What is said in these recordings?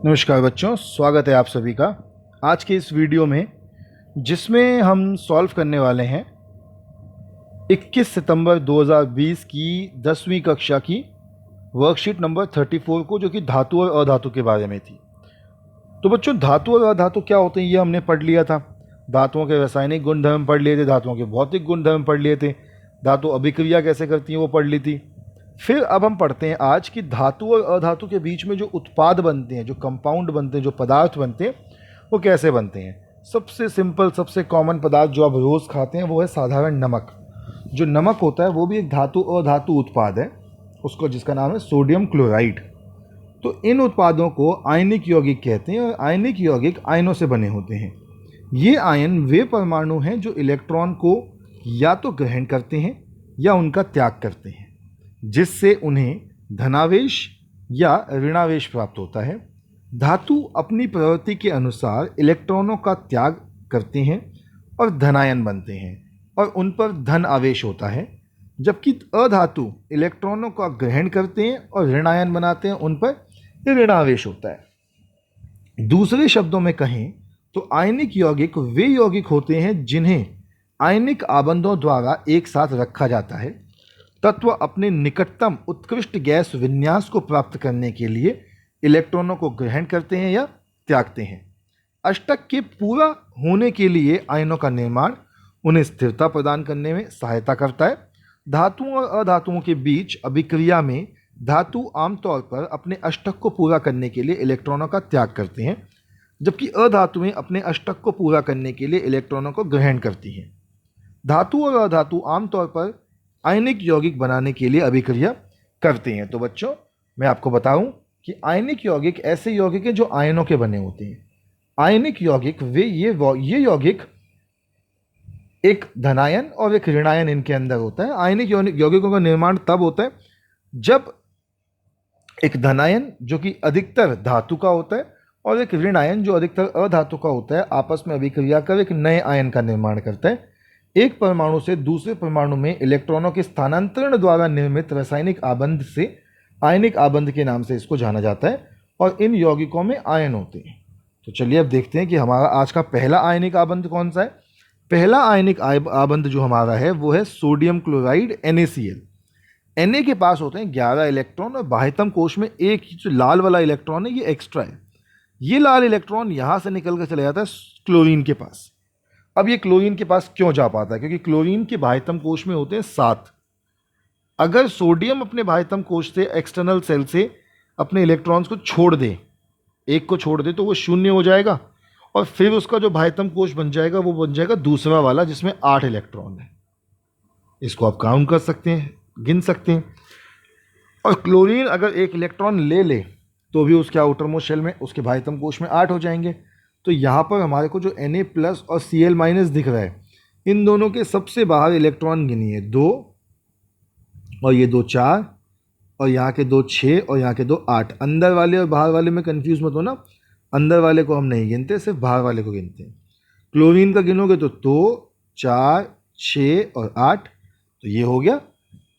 नमस्कार बच्चों, स्वागत है आप सभी का आज के इस वीडियो में, जिसमें हम सॉल्व करने वाले हैं 21 सितंबर 2020 की 10वीं कक्षा की वर्कशीट नंबर 34 को, जो कि धातु और अधातु के बारे में थी। तो बच्चों, धातु और अधातु क्या होते हैं ये हमने पढ़ लिया था। धातुओं के रासायनिक गुणधर्म पढ़ लिए थे, धातुओं के भौतिक गुणधर्म पढ़ लिए थे, धातु अभिक्रिया कैसे करती हैं वो पढ़ ली थी। फिर अब हम पढ़ते हैं आज की धातु और अधातु के बीच में जो उत्पाद बनते हैं, जो कंपाउंड बनते हैं, जो पदार्थ बनते हैं, वो कैसे बनते हैं। सबसे सिंपल, सबसे कॉमन पदार्थ जो आप रोज़ खाते हैं वो है साधारण नमक। जो नमक होता है वो भी एक धातु अधातु उत्पाद है, उसको जिसका नाम है सोडियम क्लोराइड। तो इन उत्पादों को आयनिक यौगिक कहते हैं और आयनिक यौगिक आयनों से बने होते हैं। ये आयन वे परमाणु हैं जो इलेक्ट्रॉन को या तो ग्रहण करते हैं या उनका त्याग करते हैं, जिससे उन्हें धनावेश या ऋणावेश प्राप्त होता है। धातु अपनी प्रवृत्ति के अनुसार इलेक्ट्रॉनों का त्याग करते हैं और धनायन बनते हैं और उन पर धन आवेश होता है, जबकि अधातु इलेक्ट्रॉनों का ग्रहण करते हैं और ऋणायन बनाते हैं, उन पर ऋणावेश होता है। दूसरे शब्दों में कहें तो आयनिक यौगिक वे यौगिक होते हैं जिन्हें आयनिक आबंधों द्वारा एक साथ रखा जाता है। तत्व अपने निकटतम उत्कृष्ट गैस विन्यास को प्राप्त करने के लिए इलेक्ट्रॉनों को ग्रहण करते हैं या त्यागते हैं। अष्टक के पूरा होने के लिए आयनों का निर्माण उन्हें स्थिरता प्रदान करने में सहायता करता है। धातुओं और अधातुओं के बीच अभिक्रिया में धातु आमतौर पर अपने अष्टक को पूरा करने के लिए इलेक्ट्रॉनों का त्याग करते हैं, जबकि अधातुएं अपने अष्टक को पूरा करने के लिए इलेक्ट्रॉनों को ग्रहण करती हैं। धातु और अधातु आमतौर पर आयनिक यौगिक बनाने के लिए अभिक्रिया करते हैं। तो बच्चों, मैं आपको बताऊं कि आयनिक यौगिक ऐसे यौगिक हैं जो आयनों के बने होते हैं। आयनिक यौगिक ये यौगिक एक धनायन और एक ऋणायन इनके अंदर होता है। आयनिक यौगिकों का निर्माण तब होता है जब एक धनायन, जो कि अधिकतर धातु का होता है, और एक ऋणायन, जो अधिकतर अधातु का होता है, आपस में अभिक्रिया कर एक नए आयन का निर्माण करता है। एक परमाणु से दूसरे परमाणु में इलेक्ट्रॉनों के स्थानांतरण द्वारा निर्मित रासायनिक आबंध से आयनिक आबंध के नाम से इसको जाना जाता है, और इन यौगिकों में आयन होते हैं। तो चलिए अब देखते हैं कि हमारा आज का पहला आयनिक आबंध कौन सा है। पहला आयनिक आबंध जो हमारा है वो है सोडियम क्लोराइड NaCl। Na के पास होते हैं 11 इलेक्ट्रॉन और बाह्यतम कोश में एक जो लाल वाला इलेक्ट्रॉन है ये एक्स्ट्रा है। ये लाल इलेक्ट्रॉन यहाँ से निकल कर चला जाता है क्लोरीन के पास। अब ये क्लोरीन के पास क्यों जा पाता है? क्योंकि क्लोरीन के बाह्यतम कोश में होते हैं 7। अगर सोडियम अपने बाह्यतम कोश से, एक्सटर्नल सेल से, अपने इलेक्ट्रॉन्स को छोड़ दे, एक को छोड़ दे, तो वो शून्य हो जाएगा, और फिर उसका जो बाह्यतम कोश बन जाएगा वो बन जाएगा दूसरा वाला, जिसमें 8 इलेक्ट्रॉन है। इसको आप काउंट कर सकते हैं, गिन सकते हैं। और क्लोरीन अगर एक इलेक्ट्रॉन ले ले तो भी उसके आउटर मोस्ट शेल में, उसके बाह्यतम कोश में 8 हो जाएंगे। तो यहाँ पर हमारे को जो Na+ और Cl- दिख रहा है, इन दोनों के सबसे बाहर इलेक्ट्रॉन गिनिए, 2, और ये 2 4, और यहाँ के 2 6, और यहाँ के 2 8। अंदर वाले और बाहर वाले में कंफ्यूज मत हो ना, अंदर वाले को हम नहीं गिनते, सिर्फ बाहर वाले को गिनते हैं। क्लोरीन का गिनोगे तो 2 4 6 और 8। तो ये हो गया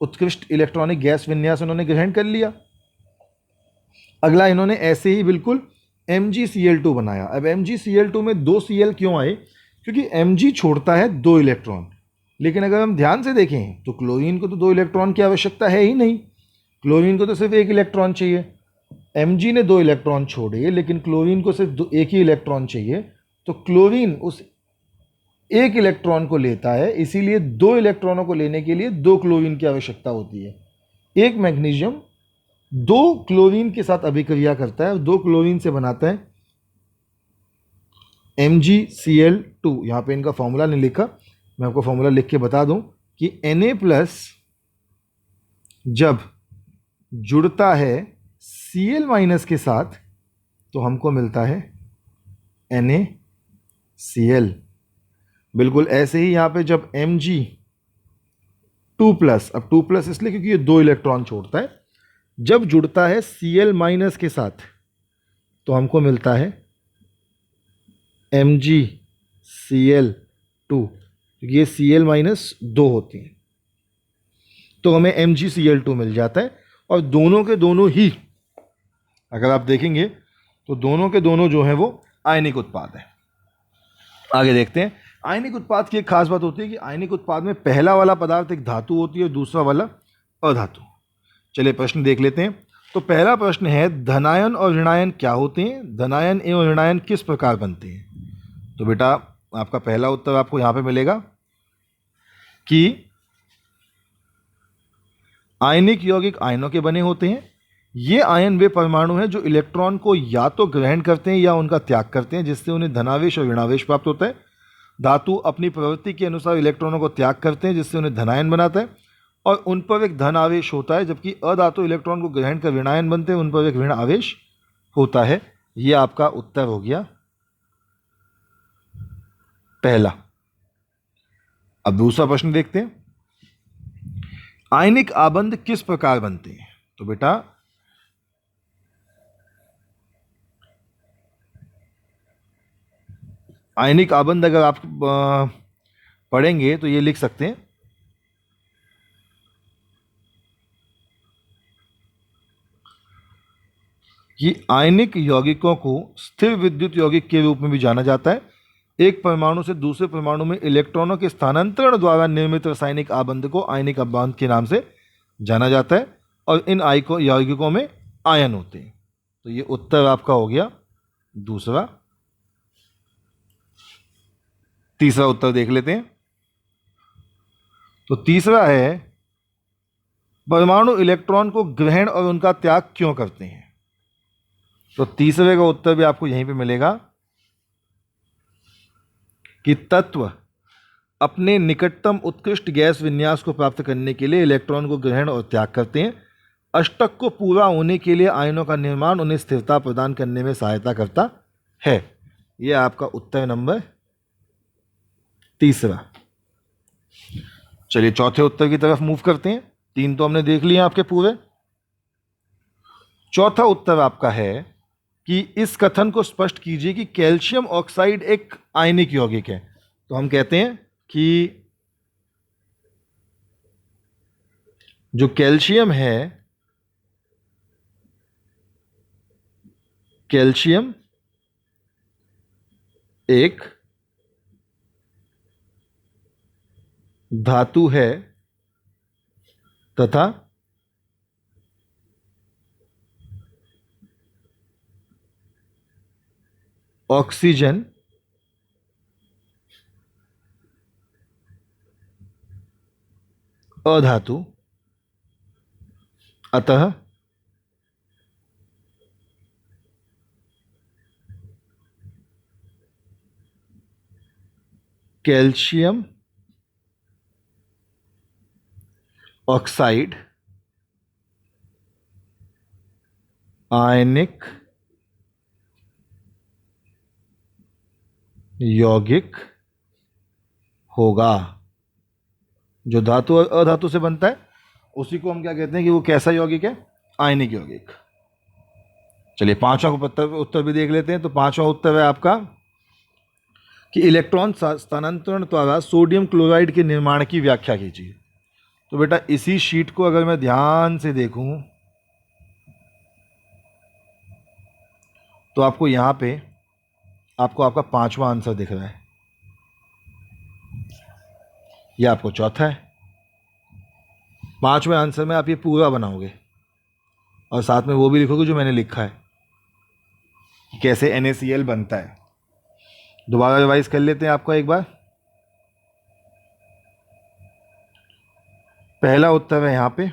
उत्कृष्ट इलेक्ट्रॉनिक गैस विन्यास, उन्होंने ग्रहण कर लिया। अगला इन्होंने ऐसे ही बिल्कुल MgCl2 बनाया। अब MgCl2 में 2 Cl क्यों आए? क्योंकि Mg छोड़ता है 2 इलेक्ट्रॉन, लेकिन अगर हम ध्यान से देखें तो क्लोरीन को तो 2 इलेक्ट्रॉन की आवश्यकता है ही नहीं। क्लोरीन को तो सिर्फ 1 इलेक्ट्रॉन चाहिए। Mg ने 2 इलेक्ट्रॉन छोड़े, लेकिन क्लोरीन को सिर्फ 1 ही इलेक्ट्रॉन चाहिए। तो क्लोरीन उस 1 इलेक्ट्रॉन को लेता है, इसीलिए 2 इलेक्ट्रॉनों को लेने के लिए 2 क्लोरीन की आवश्यकता होती है। एक मैग्नीशियम 2 क्लोरीन के साथ अभिक्रिया करता है और 2 क्लोरीन से बनाता है MgCl2। यहाँ पे इनका फॉर्मूला नहीं लिखा, मैं आपको फॉर्मूला लिख के बता दूं कि Na+ जब जुड़ता है Cl- के साथ तो हमको मिलता है NaCl। बिल्कुल ऐसे ही यहाँ पे जब Mg2+, अब 2+ इसलिए क्योंकि ये 2 इलेक्ट्रॉन छोड़ता है, जब जुड़ता है Cl- के साथ तो हमको मिलता है MgCl2। ये Cl-2 होती हैं, तो हमें MgCl2 मिल जाता है। और दोनों के दोनों ही, अगर आप देखेंगे तो दोनों के दोनों जो हैं वो आयनिक उत्पाद हैं। आगे देखते हैं। आयनिक उत्पाद की एक खास बात होती है कि आयनिक उत्पाद में पहला वाला पदार्थ एक धातु होती है और दूसरा वाला अधातु। चलिए प्रश्न देख लेते हैं। तो पहला प्रश्न है, धनायन और ऋणायन क्या होते हैं? धनायन एवं ऋणायन किस प्रकार बनते हैं? तो बेटा आपका पहला उत्तर आपको यहां पे मिलेगा कि आयनिक यौगिक आयनों के बने होते हैं। ये आयन वे परमाणु हैं जो इलेक्ट्रॉन को या तो ग्रहण करते हैं या उनका त्याग करते हैं, जिससे उन्हें धनावेश और ऋणावेश प्राप्त होता है। धातु अपनी प्रवृत्ति के अनुसार इलेक्ट्रॉनों को त्याग करते हैं, जिससे उन्हें धनायन बनाता है और उन पर एक धन आवेश होता है, जबकि अधातु इलेक्ट्रॉन को ग्रहण कर ऋणायन बनते हैं, उन पर एक ऋण आवेश होता है। ये आपका उत्तर हो गया पहला। अब दूसरा प्रश्न देखते हैं। आयनिक आबंध किस प्रकार बनते हैं? तो बेटा आयनिक आबंध अगर आप पढ़ेंगे तो ये लिख सकते हैं कि आयनिक यौगिकों को स्थिर विद्युत यौगिक के रूप में भी जाना जाता है। एक परमाणु से दूसरे परमाणु में इलेक्ट्रॉनों के स्थानांतरण द्वारा निर्मित रासायनिक आबंध को आयनिक आबंध के नाम से जाना जाता है और इन यौगिकों में आयन होते हैं। तो ये उत्तर आपका हो गया दूसरा। तीसरा उत्तर देख लेते हैं। तो तीसरा है, परमाणु इलेक्ट्रॉन को ग्रहण और उनका त्याग क्यों करते हैं? तो तीसरे का उत्तर भी आपको यहीं पे मिलेगा कि तत्व अपने निकटतम उत्कृष्ट गैस विन्यास को प्राप्त करने के लिए इलेक्ट्रॉन को ग्रहण और त्याग करते हैं। अष्टक को पूरा होने के लिए आयनों का निर्माण उन्हें स्थिरता प्रदान करने में सहायता करता है। यह आपका उत्तर नंबर तीसरा। चलिए चौथे उत्तर की तरफ मूव करते हैं। तीन तो हमने देख लिए आपके पूरे। चौथा उत्तर आपका है कि इस कथन को स्पष्ट कीजिए कि कैल्शियम ऑक्साइड एक आयनिक यौगिक है। तो हम कहते हैं कि जो कैल्शियम है, कैल्शियम एक धातु है तथा ऑक्सीजन अधातु। अतः कैल्शियम ऑक्साइड आयनिक यौगिक होगा। जो धातु और अधातु से बनता है उसी को हम क्या कहते हैं कि वो कैसा यौगिक है? आयनिक यौगिक। चलिए पांचवा उत्तर भी देख लेते हैं। तो पांचवा उत्तर है आपका कि इलेक्ट्रॉन स्थानांतरण द्वारा सोडियम क्लोराइड के निर्माण की व्याख्या कीजिए। तो बेटा इसी शीट को अगर मैं ध्यान से देखूं तो आपको यहां पे आपका पांचवा आंसर दिख रहा है, यह आपको चौथा है। पांचवें आंसर में आप ये पूरा बनाओगे और साथ में वो भी लिखोगे जो मैंने लिखा है कि कैसे NaCl बनता है। दोबारा रिवाइज कर लेते हैं आपका एक बार। पहला उत्तर है यहाँ पे,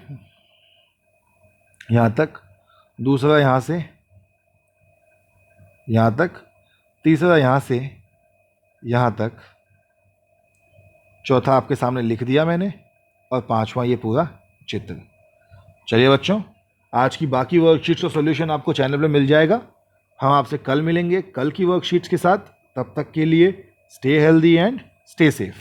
यहाँ तक। दूसरा यहाँ से यहाँ तक। तीसरा यहाँ से यहाँ तक। चौथा आपके सामने लिख दिया मैंने और पांचवा ये पूरा चित्र। चलिए बच्चों, आज की बाकी वर्कशीट्स का सॉल्यूशन आपको चैनल पे मिल जाएगा। हम आपसे कल मिलेंगे कल की वर्कशीट्स के साथ। तब तक के लिए stay healthy and stay safe.